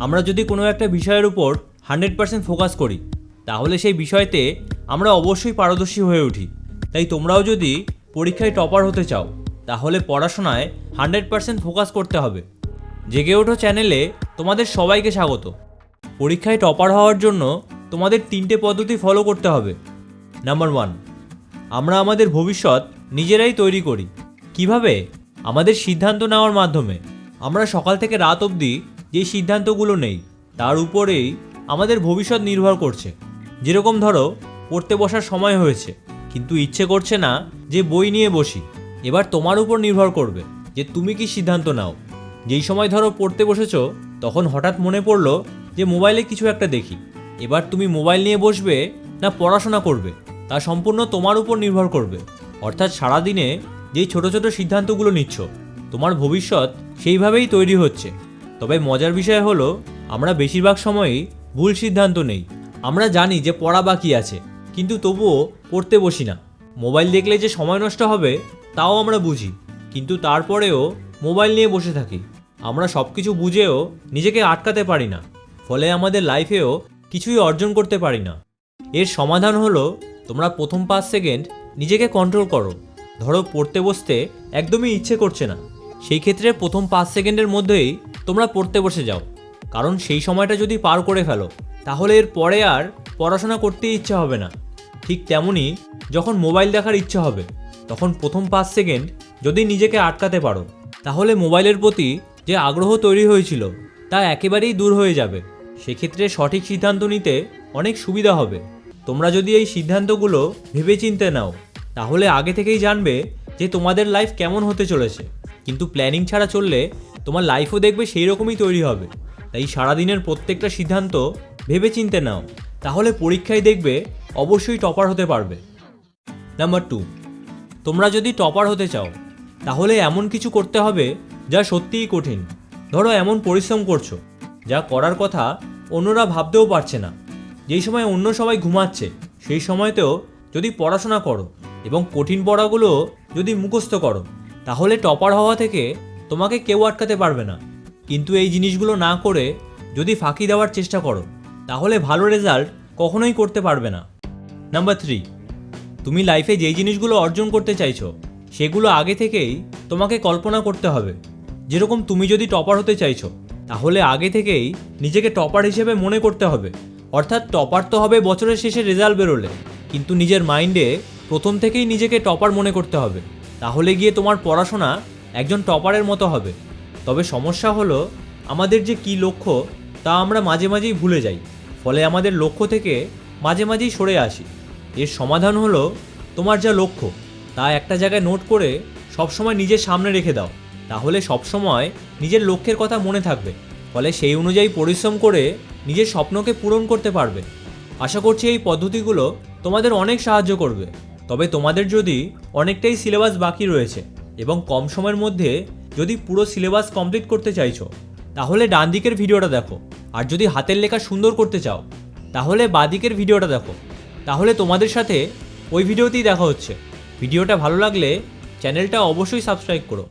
আমরা যদি কোনো একটা বিষয়ের উপর 100% ফোকাস করি তাহলে সেই বিষয়তে আমরা অবশ্যই পারদর্শী হয়ে উঠি। তাই তোমরাও যদি পরীক্ষায় টপার হতে চাও তাহলে পড়াশোনায় 100% ফোকাস করতে হবে। জেগে ওঠো চ্যানেলে তোমাদের সবাইকে স্বাগত। পরীক্ষায় টপার হওয়ার জন্য তোমাদের 3টে পদ্ধতি ফলো করতে হবে। নাম্বার 1, আমরা আমাদের ভবিষ্যৎ নিজেরাই তৈরি করি। কিভাবে? আমাদের সিদ্ধান্ত নেওয়ার মাধ্যমে। আমরা সকাল থেকে রাত অবধি যে সিদ্ধান্তগুলো নেই তার উপরেই আমাদের ভবিষ্যৎ নির্ভর করছে। যেরকম ধরো, পড়তে বসার সময় হয়েছে কিন্তু ইচ্ছে করছে না যে বই নিয়ে বসি। এবার তোমার উপর নির্ভর করবে যে তুমি কি সিদ্ধান্ত নাও। যেই সময় ধরো পড়তে বসেছো তখন হঠাৎ মনে পড়লো যে মোবাইলে কিছু একটা দেখি। এবার তুমি মোবাইল নিয়ে বসবে না পড়াশোনা করবে তা সম্পূর্ণ তোমার উপর নির্ভর করবে। অর্থাৎ সারাদিনে যেই ছোট ছোট সিদ্ধান্তগুলো নিচ্ছ তোমার ভবিষ্যৎ সেইভাবেই তৈরি হচ্ছে। তবে মজার বিষয় হলো আমরা বেশিরভাগ সময়ই ভুল সিদ্ধান্ত নেই। আমরা জানি যে পড়া বাকি আছে কিন্তু তবুও পড়তে বসি না। মোবাইল দেখলে যে সময় নষ্ট হবে তাও আমরা বুঝি, কিন্তু তারপরেও মোবাইল নিয়ে বসে থাকি। আমরা সব কিছু বুঝেও নিজেকে আটকাতে পারি না, ফলে আমাদের লাইফেও কিছুই অর্জন করতে পারি না। এর সমাধান হলো তোমরা প্রথম 5 সেকেন্ড নিজেকে কন্ট্রোল করো। ধরো পড়তে বসতে একদমই ইচ্ছে করছে না, সেই ক্ষেত্রে প্রথম 5 সেকেন্ডের মধ্যেই তোমরা পড়তে বসে যাও। কারণ সেই সময়টা যদি পার করে ফেলো তাহলে এর পরে আর পড়াশোনা করতে ইচ্ছে হবে না। ঠিক তেমনই যখন মোবাইল দেখার ইচ্ছে হবে তখন প্রথম 5 সেকেন্ড যদি নিজেকে আটকাতে পারো তাহলে মোবাইলের প্রতি যে আগ্রহ তৈরি হয়েছিল তা একেবারেই দূর হয়ে যাবে। সেক্ষেত্রে সঠিক সিদ্ধান্ত নিতে অনেক সুবিধা হবে। তোমরা যদি এই সিদ্ধান্তগুলো ভেবেচিন্তে নাও তাহলে আগে থেকেই জানবে যে তোমাদের লাইফ কেমন হতে চলেছে। কিন্তু প্ল্যানিং ছাড়া চললে তোমার লাইফও দেখবে সেই রকমই তৈরি হবে। তাই সারাদিনের প্রত্যেকটা সিদ্ধান্ত ভেবেচিন্তে নাও, তাহলে পরীক্ষায় দেখবে অবশ্যই টপার হতে পারবে। নাম্বার 2, তোমরা যদি টপার হতে চাও তাহলে এমন কিছু করতে হবে যা সত্যিই কঠিন। ধরো এমন পরিশ্রম করছো যা করার কথা অন্যরা ভাবতেও পারছে না। যেই সময় অন্য সবাই ঘুমাচ্ছে সেই সময়তেও যদি পড়াশোনা করো এবং কঠিন পড়াগুলো যদি মুখস্থ করো তাহলে টপার হওয়া থেকে তোমাকে কেউ আটকাতে পারবে না। কিন্তু এই জিনিসগুলো না করে যদি ফাঁকি দেওয়ার চেষ্টা করো তাহলে ভালো রেজাল্ট কখনোই করতে পারবে না। নাম্বার 3, তুমি লাইফে যেই জিনিসগুলো অর্জন করতে চাইছো সেগুলো আগে থেকেই তোমাকে কল্পনা করতে হবে। যেরকম তুমি যদি টপার হতে চাইছো তাহলে আগে থেকেই নিজেকে টপার হিসেবে মনে করতে হবে। অর্থাৎ টপার তো হবে বছরের শেষে রেজাল্ট বেরোলে, কিন্তু নিজের মাইন্ডে প্রথম থেকেই নিজেকে টপার মনে করতে হবে। তাহলে গিয়ে তোমার পড়াশোনা একজন টপারের মতো হবে। তবে সমস্যা হলো আমাদের যে কী লক্ষ্য তা আমরা মাঝে মাঝেই ভুলে যাই, ফলে আমাদের লক্ষ্য থেকে মাঝে মাঝেই সরে আসি। এর সমাধান হলো তোমার যা লক্ষ্য তা একটা জায়গায় নোট করে সবসময় নিজের সামনে রেখে দাও। তাহলে সবসময় নিজের লক্ষ্যের কথা মনে থাকবে, ফলে সেই অনুযায়ী পরিশ্রম করে নিজের স্বপ্নকে পূরণ করতে পারবে। আশা করছি এই পদ্ধতিগুলো তোমাদের অনেক সাহায্য করবে। তবে তোমাদের যদি অনেকটাই সিলেবাস বাকি রয়েছে এবং কম সময়ের মধ্যে যদি পুরো সিলেবাস কমপ্লিট করতে চাইছো তাহলে ডান দিকের ভিডিওটা দেখো। আর যদি হাতের লেখা সুন্দর করতে চাও তাহলে বাঁ দিকের ভিডিওটা দেখো। তাহলে তোমাদের সাথে ওই ভিডিওতেই দেখা হচ্ছে। ভিডিওটা ভালো লাগলে চ্যানেলটা অবশ্যই সাবস্ক্রাইব করো।